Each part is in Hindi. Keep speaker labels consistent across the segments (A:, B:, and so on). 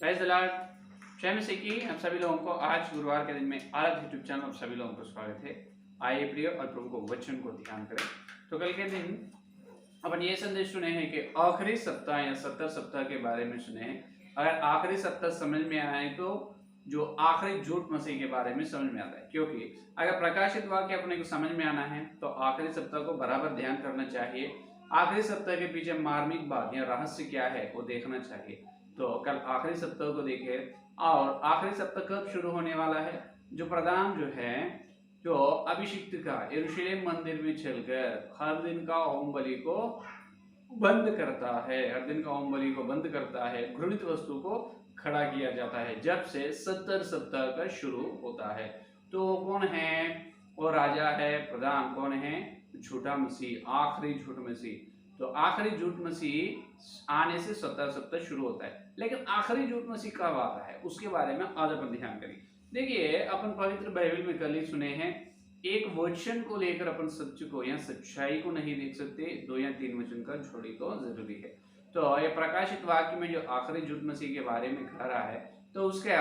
A: Praise the Lord. जय मसीह की हम सभी लोगों को आज गुरुवार के दिन में आराध्य यूट्यूब चैनल आप सभी लोगों को स्वागत है। आइए प्रिय और प्रभु को वचन को ध्यान करें। तो कल के दिन अपन ये संदेश सुने हैं कि आखिरी सप्ताह या 70 सप्ताह के बारे में सुने हैं। अगर आखिरी सप्ताह समझ में आए तो जो आखिरी झूठ मसीह के बारे में समझ में आता है, क्योंकि अगर प्रकाशित वाक्य अपने को समझ में आना है तो आखिरी सप्ताह को बराबर ध्यान करना चाहिए। आखिरी सप्ताह के पीछे मार्मिक बात या रहस्य क्या है वो देखना चाहिए। तो कल आखिरी सप्ताह को देखे और आखिरी सप्ताह कब शुरू होने वाला है। जो प्रधान जो है जो अभिषिक्त का यरूशलेम मंदिर में चलकर हर दिन का होम बलि को बंद करता है, हर दिन का होम बलि को बंद करता है, घृणित वस्तु को खड़ा किया जाता है जब से 70 सप्ताह का शुरू होता है। तो कौन है वो राजा है, प्रधान कौन है? झूठा मसीह, आखिरी झूठ मसीह। तो आखिरी झूठ मसीह आने से 70 सप्ताह शुरू होता है, लेकिन आखिरी झूठ मसीह कब आता है उसके बारे में आज अपन ध्यान करेंगे। देखिए, अपन पवित्र बाइबल में कल ही सुने हैं, एक वचन को लेकर अपन सत्य को या सच्चाई को नहीं देख सकते, 2 या 3 वचन का जोड़ी तो जरूरी है। तो ये प्रकाशित वाक्य में जो आखिरी झूठ मसीह के बारे में कह रहा है, तो उसके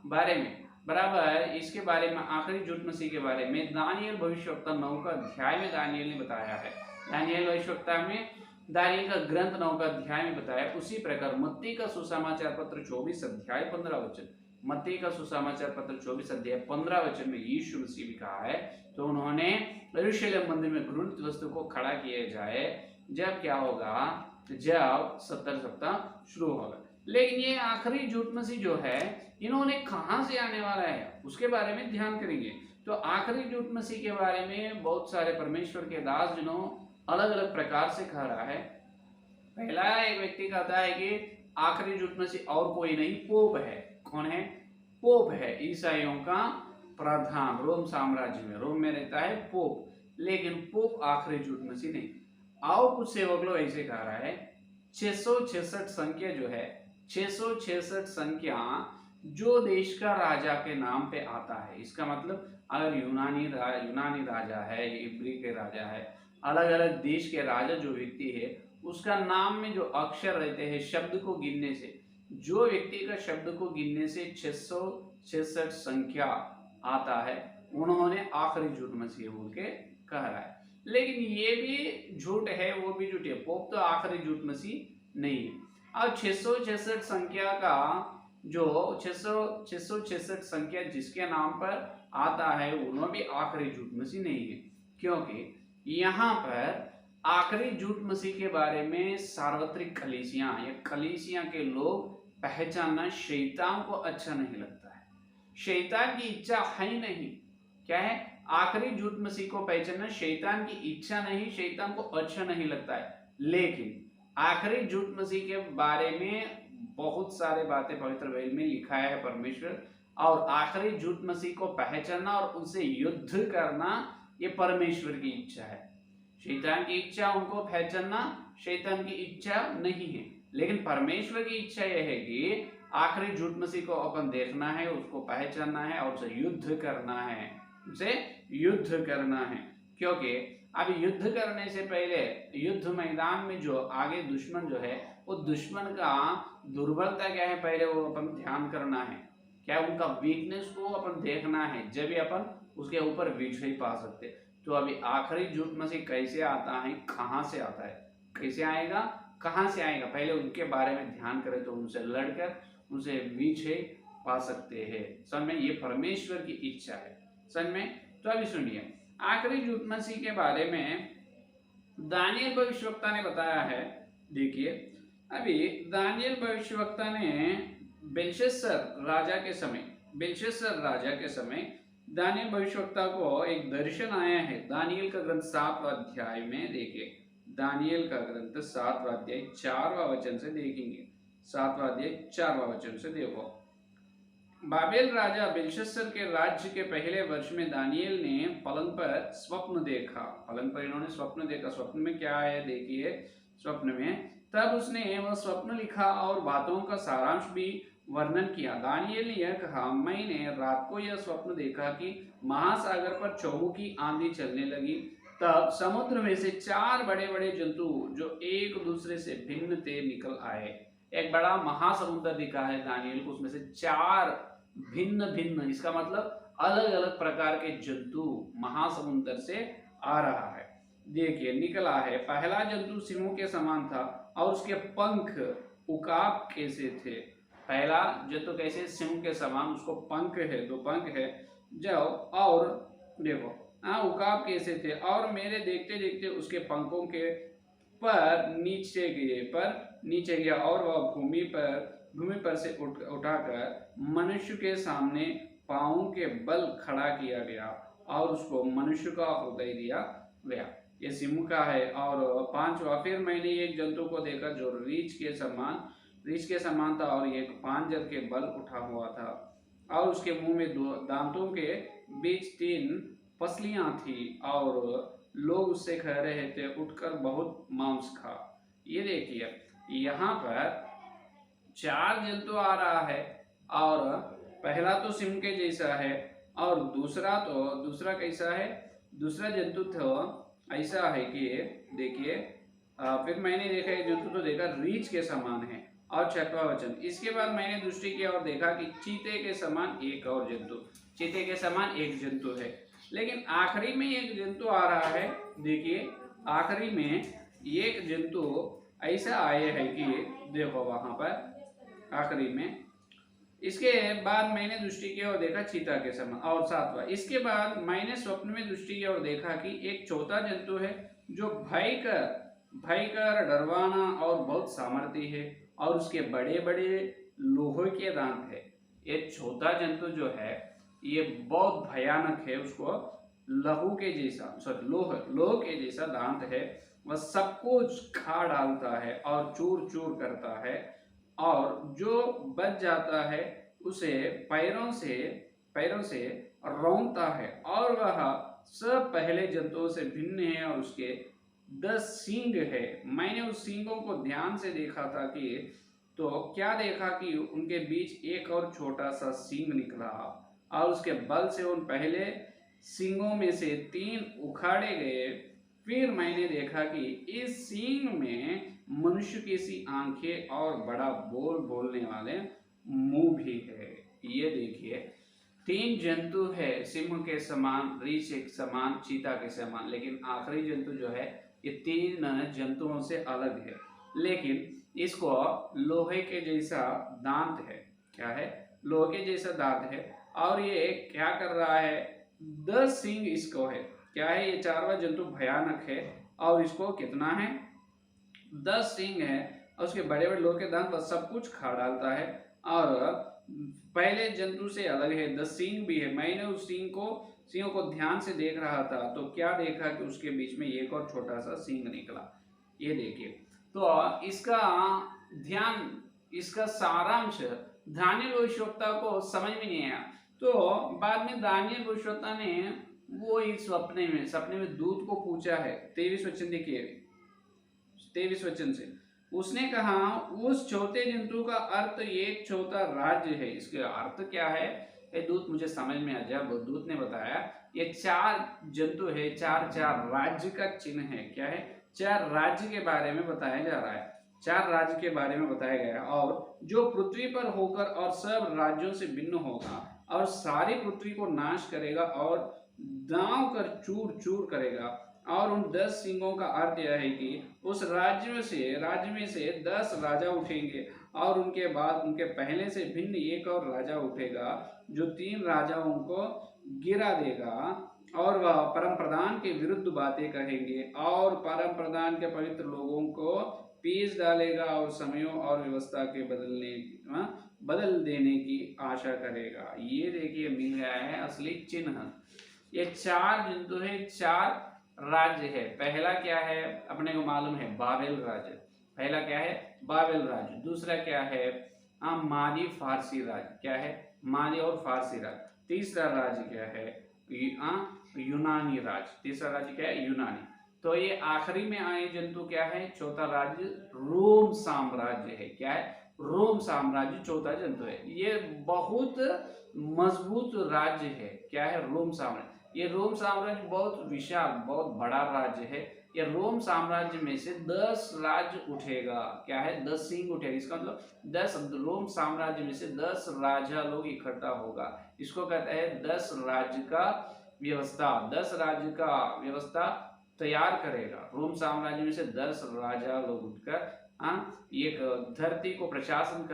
A: बारे में बराबर इसके बारे में आखिरी झूठ मसीह के बारे में दानियल भविष्यवक्ता 9 का अध्याय में दानियल ने बताया है। दानियल भविष्यवक्ता में दानियल का ग्रंथ 9 का अध्याय में बताया। उसी प्रकार मत्ती का सुसमाचार पत्र 24 अध्याय 15 वचन, मत्ती का सुसमाचार पत्र 24 अध्याय 15 वचन में यीशु मसीह भी कहा है। तो उन्होंने यरूशलेम मंदिर में घृणित वस्तु को खड़ा किया जाए जब क्या होगा, जब 70 सप्ताह शुरू होगा। लेकिन ये आखिरी झूठ मसीह जो है, इन्होंने कहां से आने वाला है उसके बारे में ध्यान करेंगे। तो आखिरी झूठ मसीह के बारे में बहुत सारे परमेश्वर के दास जिन्हों अलग अलग प्रकार से कह रहा है। पहला एक व्यक्ति कहता है कि आखिरी झूठ मसीह और कोई नहीं, पोप है। कौन है? पोप है, ईसाइयों का प्रधान, रोम साम्राज्य में, रोम में रहता है पोप। लेकिन पोप आखिरी झूठ मसीह नहीं। आओ कुछ सेवक लोग ऐसे कह रहा है 666 संख्या जो है, 666 संख्या जो देश का राजा के नाम पे आता है। इसका मतलब अगर यूनानी राजा है, इब्री के राजा है, अलग अलग देश के राजा जो व्यक्ति है उसका नाम में जो अक्षर रहते हैं, शब्द को गिनने से, जो व्यक्ति का शब्द को गिनने से 666 संख्या आता है, उन्होंने आखिरी झूठ मसीह बोल के कह रहा है। लेकिन ये भी झूठ है, वो भी झूठ है। पोप तो आखिरी झूठ मसीह नहीं है। अब 666 संख्या का जो 666 संख्या जिसके नाम पर आता है, उन्होंने भी आखिरी झूठ मसीह नहीं है, क्योंकि यहाँ पर आखिरी झूठ मसीह के बारे में सार्वत्रिक कलीसिया या कलीसिया के लोग पहचानना शैतान को अच्छा नहीं लगता है। शैतान की इच्छा है ही नहीं। क्या है? आखिरी झूठ मसीह को पहचानना शैतान की इच्छा नहीं, शैतान को अच्छा नहीं लगता है। लेकिन आखिरी झूठ मसीह के बारे में बहुत सारे बातें पवित्र बाइबल में लिखा है परमेश्वर, और आखिरी झूठ मसीह को पहचानना और उनसे युद्ध करना ये परमेश्वर की इच्छा है। शैतान की इच्छा उनको पहचानना शैतान की इच्छा नहीं है, लेकिन परमेश्वर की इच्छा यह है कि आखिरी झूठ मसीह को अपन देखना है, उसको पहचानना है और उसे युद्ध करना है, उसे युद्ध करना है। क्योंकि अब युद्ध करने से पहले युद्ध मैदान में जो आगे दुश्मन जो है, वो दुश्मन का दुर्बलता क्या है पहले वो अपन ध्यान करना है। क्या उनका वीकनेस को अपन देखना है, जब भी अपन उसके ऊपर विजय पा सकते। तो अभी आखिरी झूठ मसीह कैसे आता है, कहाँ से आता है, कैसे आएगा, कहाँ से आएगा, पहले उनके बारे में ध्यान करें तो उनसे लड़कर उनसे विजय पा सकते हैं। समझ में? ये परमेश्वर की इच्छा है। समझ में? तो अभी सुनिए, आखिरी झूठ मसीह के बारे में दानियल भविष्यवक्ता ने बताया है। देखिए, अभी दानियल भविष्यवक्ता ने बेलशस्सर राजा के समय दानियल भविष्यवक्ता को एक दर्शन आया है। दानियल का ग्रंथ 7वां अध्याय में देखिए, दानियल का ग्रंथ 7वां अध्याय 4वां वचन से देखेंगे। 7वां अध्याय 4वां वचन से देखो, बाबेल राजा बेलशस्सर के राज्य के पहले वर्ष में दानियल ने पलंग पर स्वप्न देखा। पलंग पर इन्होंने स्वप्न देखा। स्वप्न में क्या है देखिए, स्वप्न में तब उसने वह स्वप्न लिखा और बातों का सारांश भी वर्णन किया। दानियल ने यह कहा, मैंने रात को यह स्वप्न देखा कि महासागर पर चौमुखी आंधी चलने लगी। तब समुद्र में से 4 बड़े बड़े जंतु जो एक दूसरे से भिन्न थे निकल आए। एक बड़ा महासमुद्र दिखा है दानियल को, उसमें से 4 भिन्न भिन्न, इसका मतलब अलग अलग प्रकार के जंतु महासमुद्र से आ रहा है। देखिए निकला है, पहला जंतु सिंह के समान था और उसके पंख उकाब कैसे थे। पहला जंतु कैसे, सिंह के समान, उसको पंख है, 2 पंख है। जब और देखो उकाब कैसे थे, और मेरे देखते देखते उसके पंखों के पर नीचे गया और वह भूमि पर से उठाकर मनुष्य के सामने पांवों के बल खड़ा किया गया और उसको मनुष्य का हृदय दिया गया। ये सिंह का है। और 5वां, फिर मैंने एक जंतु को देखा जो रीछ के समान था और एक पांजर के बल उठा हुआ था और उसके मुंह में 2 दांतों के बीच 3 पसलियां थी और लोग उससे कह रहे थे, उठकर बहुत मांस खा। ये देखिए यहाँ पर 4 जंतु आ रहा है और पहला तो सिंह के जैसा है और दूसरा कैसा है, दूसरा जंतु तो ऐसा है कि देखिए फिर मैंने देखा एक जंतु तो देखा रीछ के समान है। और 6वां वचन, इसके बाद मैंने दृष्टि किया और देखा कि चीते के समान एक और जंतु, चीते के समान एक जंतु है। लेकिन आखिरी में एक जंतु आ रहा है। देखिए आखिरी में एक जंतु ऐसा आए है कि देखो वहां पर आखिरी में, इसके बाद मैंने दृष्टि की और देखा चीता के समान। और 7वां, इसके बाद मैंने स्वप्न में दृष्टि की और देखा कि एक चौथा जंतु है जो भयंकर डरवाना और बहुत सामर्थी है और उसके बड़े बड़े लोहे के दांत है। ये चौथा जंतु जो है ये बहुत भयानक है, उसको लहू के जैसा लोह के जैसा दांत है, वह सब कुछ खा डालता है और चूर चूर करता है और जो बच जाता है उसे पैरों से रौंदता है और वह सब पहले जंतुओं से भिन्न है और उसके 10 सींग है। मैंने उस सींगों को ध्यान से देखा था कि तो क्या देखा कि उनके बीच एक और छोटा सा सींग निकला और उसके बल से उन पहले सींगों में से 3 उखाड़े गए। फिर मैंने देखा कि इस सींग में मनुष्य की सी आंखें और बड़ा बोलने वाले मुंह भी है। ये देखिए 3 जंतु है, सिंह के समान, रीछ के समान, चीता के समान, लेकिन आखिरी जंतु जो है ये 3 जंतुओं से अलग है। लेकिन इसको लोहे के जैसा दांत है। क्या है? लोहे के जैसा दांत है और ये क्या कर रहा है, 10 सींग इसको है। क्या है? ये 4वां जंतु भयानक है और इसको कितना है, 10 सींग है और उसके बड़े बड़े लोहे के दांत पर सब कुछ खा डालता है और पहले जंतु से अलग है, 10 सींग भी है। मैंने उस सींग को ध्यान से देख रहा था तो क्या देखा कि उसके बीच में एक और छोटा सा सींग निकला। ये देखिए, तो इसका सारांश दानियल भविष्यवक्ता को समझ में नहीं आया। तो बाद में दानियल भविष्यवक्ता ने वो इस सपने में दूत को पूछा है। 23 वचन देखिए, 23 वचन से उसने कहा, उस चौथे जंतु का अर्थ एक चौथा राज्य है। इसका अर्थ क्या है? ये दूत मुझे समझ में आ जाए। दूत ने बताया ये 4 जंतु है, 4 राज्य का चिन्ह है। क्या है? 4 राज्य के बारे में बताया जा रहा है, 4 राज्य के बारे में बताया गया है और जो पृथ्वी पर होकर और सब राज्यों से भिन्न होगा और सारी पृथ्वी को नाश करेगा और दांव कर चूर चूर करेगा। और उन 10 सिंगों का अर्थ यह है कि उस राज्य में से 10 राजा उठेंगे और उनके बाद उनके पहले से भिन्न एक और राजा उठेगा जो 3 राजाओं को गिरा देगा और वह परम प्रधान के विरुद्ध बातें कहेंगे और परम प्रधान के पवित्र लोगों को पीस डालेगा और समयों और व्यवस्था के बदल देने की आशा करेगा। ये देखिए मिल गया है असली चिन्ह। ये 4 जंतु है, 4 राज्य है। पहला क्या है अपने को मालूम है, बाबेल राज्य। पहला क्या है? बाबेल राज्य। दूसरा क्या है? मादी फारसी राज्य। क्या है? मादी और फारसी राज्य। तीसरा राज्य क्या है? यूनानी राज्य। तीसरा राज्य क्या है? यूनानी। तो ये आखिरी में आए जंतु क्या है? चौथा राज्य रोम साम्राज्य है। क्या है? रोम साम्राज्य चौथा जंतु है। ये बहुत मजबूत राज्य है। क्या है? रोम साम्राज्य। ये रोम साम्राज्य बहुत विशाल, बहुत बड़ा राज्य है। ये रोम साम्राज्य में से 10 राज्य उठेगा। क्या है? 10 सिंह उठेगा। इसका मतलब 10 रोम साम्राज्य में से 10 राजा लोग इकट्ठा होगा। इसको कहते हैं 10 राज्य का व्यवस्था। 10 राज्य का व्यवस्था तैयार करेगा। रोम साम्राज्य में से 10 राजा लोग उठकर एक धरती को प्रशासन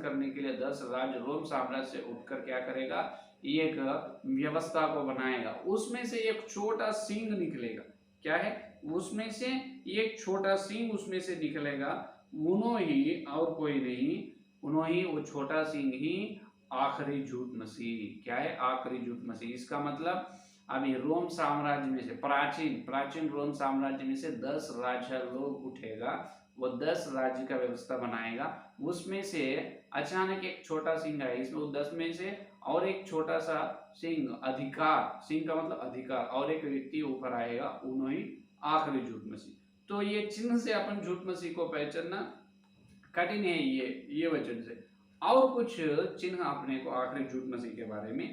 A: करने के लिए 10 राज्य रोम साम्राज्य से उठकर क्या करेगा? एक व्यवस्था को बनाएगा। उसमें से एक छोटा सिंह निकलेगा। क्या है? उसमें से एक छोटा सिंह उसमें से निकलेगा। उन्होंने और कोई नहीं, उन्होंने वो छोटा सिंह ही आखिरी झूठ मसीह। क्या है? आखिरी झूठ मसीह। इसका मतलब अभी रोम साम्राज्य में से प्राचीन रोम साम्राज्य में से 10 राजा लोग उठेगा। वो 10 राज्य का व्यवस्था बनाएगा। उसमें से अचानक एक छोटा सिंह है। इसमें वो 10 में से और एक छोटा सा सिंह, अधिकार, सिंह का मतलब अधिकार, और एक व्यक्ति ऊपर आएगा। उन्होंने आखिरी झूठ मसीह। तो ये चिन्ह से अपन झूठ मसीह को पहचानना कठिन है। ये वचन से और कुछ चिन्ह अपने को आखिरी झूठ मसीह के बारे में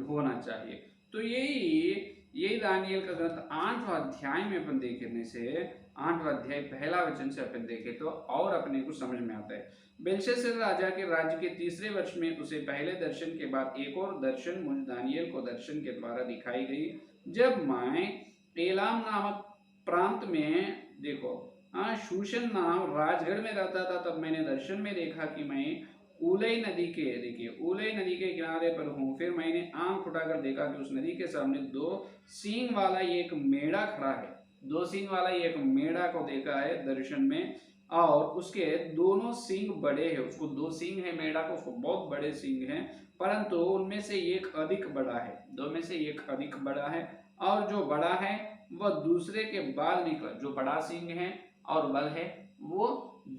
A: होना चाहिए। तो यही दानियल का ग्रंथ 8वां अध्याय में अपन देखने से 8वां अध्याय पहला वचन से अपन देखें तो और अपने को समझ में आता है। बेलशस्सर राजा के राज्य के 3रे वर्ष में उसे पहले दर्शन के बाद एक और दर्शन मुझ दानियल को दर्शन के द्वारा दिखाई गई। जब मैं एलाम नामक प्रांत में, देखो शूशन नाम राजगढ़ में रहता था, तब मैंने दर्शन में देखा कि मैं उलई नदी के किनारे पर हूँ। फिर मैंने आंख उठाकर देखा कि उस नदी के सामने 2 सींग वाला एक मेढ़ा खड़ा है। 2 सींग वाला एक मेढ़ा को देखा है दर्शन में, और उसके दोनों सींग बड़े हैं। उसको 2 सींग है मेढ़ा को, उसको बहुत बड़े सींग हैं, परंतु उनमें से एक अधिक बड़ा है। 2 में से एक अधिक बड़ा है, और जो बड़ा है वह दूसरे के बाल निकला। जो बड़ा सींग है और बल है वो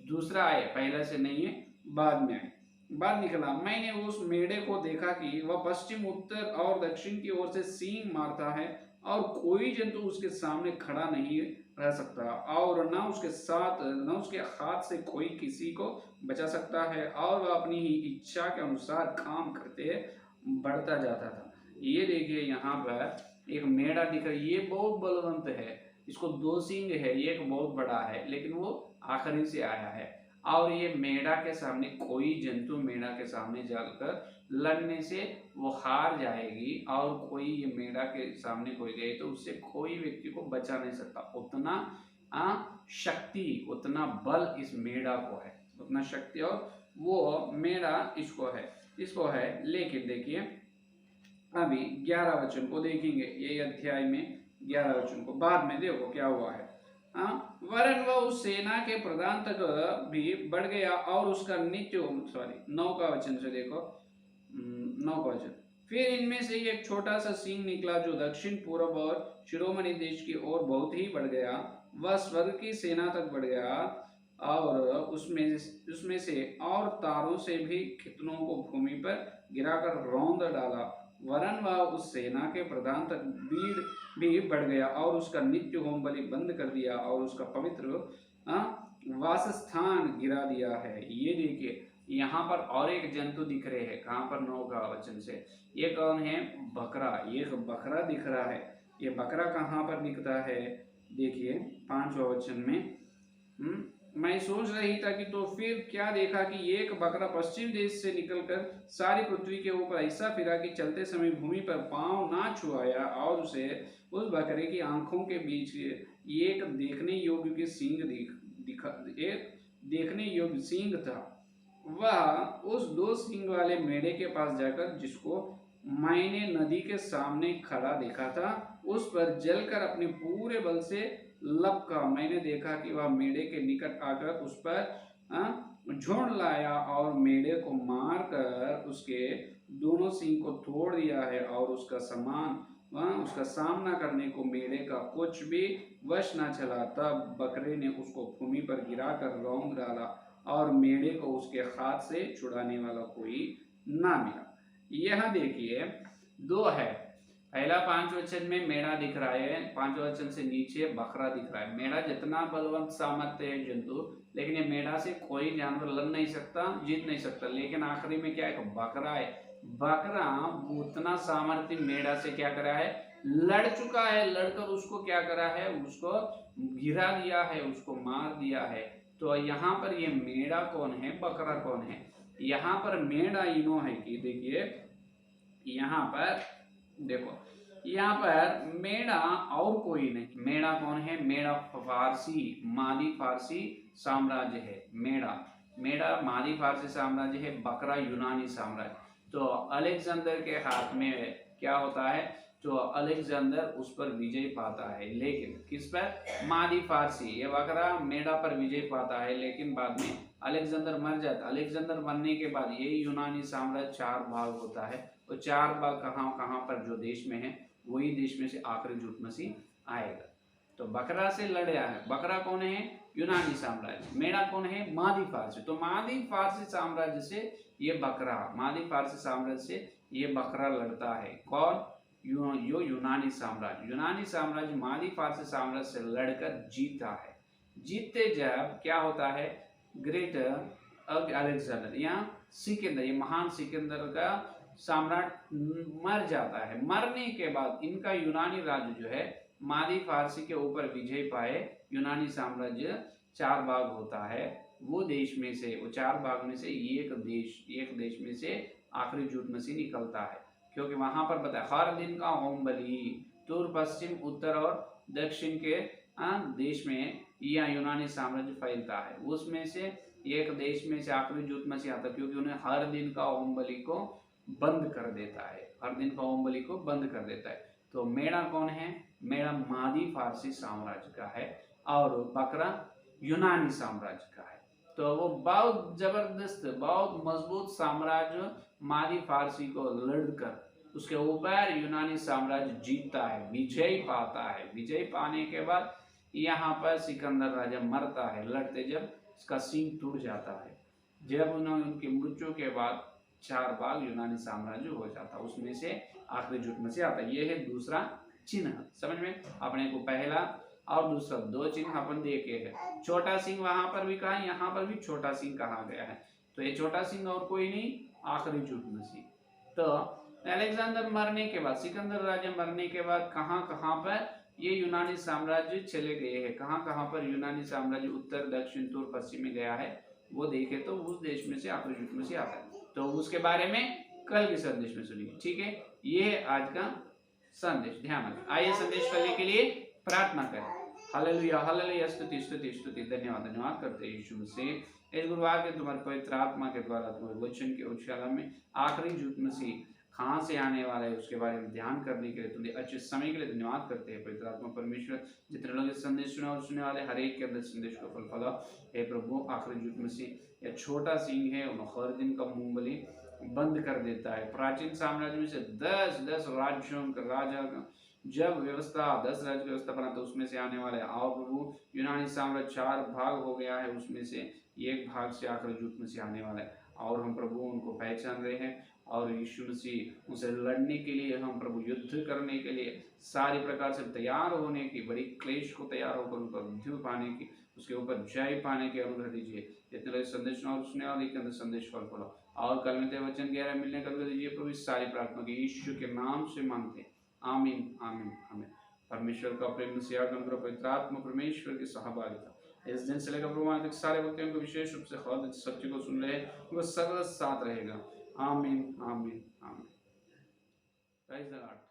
A: दूसरा है, पहले से नहीं है, बाद में है, बाद निकला। मैंने उस मेढ़े को देखा कि वह पश्चिम, उत्तर और दक्षिण की ओर से सींग मारता है, और कोई जंतु उसके सामने खड़ा नहीं रह सकता, और न उसके हाथ से कोई किसी को बचा सकता है, और वह अपनी ही इच्छा के अनुसार काम करते बढ़ता जाता था। ये देखिए यहाँ पर एक मेढ़ा दिख रहा है। ये बहुत बलवंत है। इसको 2 सींग है, एक बहुत बड़ा है, लेकिन वो आखिरी से आया है। और ये मेढ़ा के सामने, कोई जंतु मेढ़ा के सामने जाकर लड़ने से वो हार जाएगी, और कोई ये मेढ़ा के सामने कोई गए तो उससे कोई व्यक्ति को बचा नहीं सकता। उतना शक्ति, उतना बल इस मेढ़ा को है, उतना शक्ति, और वो मेढ़ा इसको है। लेकिन देखिए अभी 11 वचन को देखेंगे, ये अध्याय में 11 वचन को, बाद में देखो क्या हुआ है। वरन वह उस सेना के प्रधान तक भी बढ़ गया, और उसका नित्य 9 का वचन से देखो, 9 का वचन। फिर इनमें से एक छोटा सा सिंह निकला जो दक्षिण पूर्व और शिरोमणि देश की ओर बहुत ही बढ़ गया। वह स्वर्ग की सेना तक बढ़ गया, और उसमें से और तारों से भी कितनों को भूमि पर गिराकर रौंद डाला। वरन वह उस सेना के प्रधान तक भी बढ़ गया, और उसका नित्य होम बलि बंद कर दिया, और उसका पवित्र वासस्थान गिरा दिया है। ये देखिए यहाँ पर और एक जंतु दिख रहे हैं। कहाँ पर? 9 का वचन से। ये कौन है? बकरा। एक बकरा दिख रहा है। ये बकरा कहाँ पर दिखता है? देखिए 5वां वचन में, मैं सोच रही था कि तो फिर क्या देखा कि एक बकरा पश्चिम देश से निकलकर सारी पृथ्वी के ऊपर ऐसा फिरा कि चलते समय भूमि पर पांव ना छुआया, और उसे उस बकरे की आंखों के बीच एक देखने योग्य की सींग देखने योग्य सींग था। वह उस 2 सींग वाले मेढ़े के पास जाकर, जिसको मैंने नदी के सामने खड़ा देखा था, उस पर जलकर अपने पूरे बल से लपका। मैंने देखा कि वह मेढ़े के निकट आकर उस पर झुंड लाया, और मेढ़े को मारकर उसके दोनों सींग को तोड़ दिया है, और उसका सामना करने को मेढ़े का कुछ भी वश न चला। तब बकरे ने उसको भूमि पर गिराकर रौंद डाला, और मेढ़े को उसके हाथ से छुड़ाने वाला कोई ना मिला। यह देखिए 2 है। पहला 5 वचन में मेढ़ा दिख रहा है, 5 वचन से नीचे बकरा दिख रहा है। मेढ़ा जितना बलवंत सामर्थ्य है जंतु, लेकिन ये मेढ़ा से कोई जानवर लड़ नहीं सकता, जीत नहीं सकता। लेकिन आखिरी में क्या है? बकरा है। बकरा उतना सामर्थ्य मेढ़ा से क्या करा है, लड़ चुका है, लड़कर उसको क्या करा है, उसको गिरा दिया है, उसको मार दिया है। तो यहाँ पर ये मेढ़ा कौन है, बकरा कौन है? यहाँ पर मेढ़ा इनो है कि देखिए यहाँ पर देखो, यहाँ पर मेढ़ा और कोई नहीं। मेढ़ा कौन है? मेढ़ा फारसी, मादी फारसी साम्राज्य है। मेढ़ा मेढ़ा मादी फारसी साम्राज्य है, बकरा यूनानी साम्राज्य। तो अलेक्जेंडर के हाथ में क्या होता है, तो अलेक्जेंडर उस पर विजय पाता है, लेकिन किस पर? मादी फारसी। ये बकरा मेढ़ा पर विजय पाता है, लेकिन बाद में अलेक्जेंडर मर जाता। अलेक्जेंडर मरने के बाद ये यूनानी साम्राज्य 4 भाग होता है। तो 4 भाग कहाँ कहाँ पर? जो देश में है वही देश में से आखिरी जुट मसीह आएगा। तो बकरा से लड़ा है। बकरा कौन है? यूनानी साम्राज्य। मेढ़ा कौन है? मादी फारसी। तो मादी फारसी साम्राज्य से ये बकरा, मादी फारसी साम्राज्य से ये बकरा लड़ता है। कौन? यो यूनानी साम्राज्य। यूनानी साम्राज्य मादी फारसी साम्राज्य से लड़कर जीता है। जीतते जब क्या होता है, ग्रेट अलेक्जेंडर या सिकंदर, ये महान सिकंदर का सम्राट मर जाता है। मरने के बाद इनका यूनानी राज्य जो है मादी फारसी के ऊपर विजय पाए, यूनानी साम्राज्य 4 भाग होता है। वो देश में से, वो 4 भाग में से एक देश में से आखिरी जुट मसीह निकलता है, क्योंकि वहां पर बताया हर दिन का होम बलि पूर्व पश्चिम उत्तर और दक्षिण के देश में यह यूनानी साम्राज्य फैलता है। उसमें से एक देश में से आखिरी जुट मसीह आता, क्योंकि उन्हें हर दिन का होम बलि को बंद कर देता है, हर दिन का होम बलि को बंद कर देता है। तो मेढ़ा कौन है? मेढ़ा मादी फारसी साम्राज्य का है और बकरा यूनानी साम्राज्य का है। तो वो बहुत जबरदस्त, बहुत मजबूत साम्राज्य मादी फारसी को लड़कर उसके ऊपर यूनानी साम्राज्य जीतता है, विजय पाता है। विजय पाने के बाद यहाँ पर सिकंदर राजा मरता है लड़ते, जब उसका सींग टूट जाता है। जब उनकी मृत्यु के बाद 4 भाग यूनानी साम्राज्य हो जाता, उसमें से आखिरी जुट में से आता। ये है दूसरा चिन्ह, समझ में? अपने को पहला और दूसरा 2 चिन्ह अपन देखे हैं। छोटा सिंह वहां पर भी कहा, यहाँ पर भी छोटा सिंह कहा गया है। तो ये छोटा सिंह और कोई नहीं, आखिरी जुट मसीह। तो अलेक्जेंडर मरने के बाद, सिकंदर राजा मरने के बाद कहाँ कहाँ पर ये यूनानी साम्राज्य चले गए हैं, कहाँ कहाँ पर यूनानी साम्राज्य उत्तर दक्षिण पूर्व पश्चिम में गया है, वो देखे तो उस देश में से आखिरी जुट में से आता है। तो उसके बारे में कल के संदेश में सुनिए, ठीक है? ये है आज का संदेश, ध्यान रखें। आइए संदेश करने के लिए प्रार्थना करें। हालेलुया हालेलुया, स्तुति स्तुति स्तुति, धन्यवाद धन्यवाद करते हैं यीशु मसीह। इस गुरुवार के तुम्हारे पवित्र आत्मा के द्वारा तुम्हारे वचन के उजाला में आखिरी जुट मसीह कहाँ से आने वाला है उसके बारे में ध्यान करने के लिए तुम्हें अच्छे समय के लिए धन्यवाद करते हैं पवित्र आत्मा परमेश्वर। जितने लोग इस संदेश सुने और सुनने वाले हर एक के अंदर संदेश को फल फला। हे प्रभु, आखिरी जुट मसीह या छोटा सिंह है, उन्हें हर दिन का मूंगफली बंद कर देता है। प्राचीन साम्राज्य में से 10 राज्यों का राजा जब व्यवस्था 10 राज्य की व्यवस्था बना तो उसमें से आने वाले आओ प्रभु, यूनानी साम्राज्य 4 भाग हो गया है, उसमें से एक भाग से आखिरी जुट में से आने वाला है। और हम प्रभु उनको पहचान रहे हैं और यीशु मसीह उनसे लड़ने के लिए, हम प्रभु युद्ध करने के लिए सारी प्रकार से तैयार होने की, बड़ी क्लेश को तैयार होकर उन पर विजय पाने की, उसके ऊपर जय पाने की अनुग्रह दीजिए। जितने लोग संदेश और सुनने वाले के अंदर संदेश फल फलो और कल में वचन गहरा मिलने का दीजिए प्रभु। इस सारी प्रार्थना की यीशु के नाम से मांगते, आमीन आमीन आमीन। परमेश्वर का प्रेम से अनुग्रह, पवित्र आत्मा परमेश्वर की सहभागिता इस दिन से लेकर प्रमाण तक सारे भक्तों को विशेष रूप से खुद सत्य को सुन रहे उनको सदा साथ रहेगा। आमीन आमीन आमीन। Praise the Lord.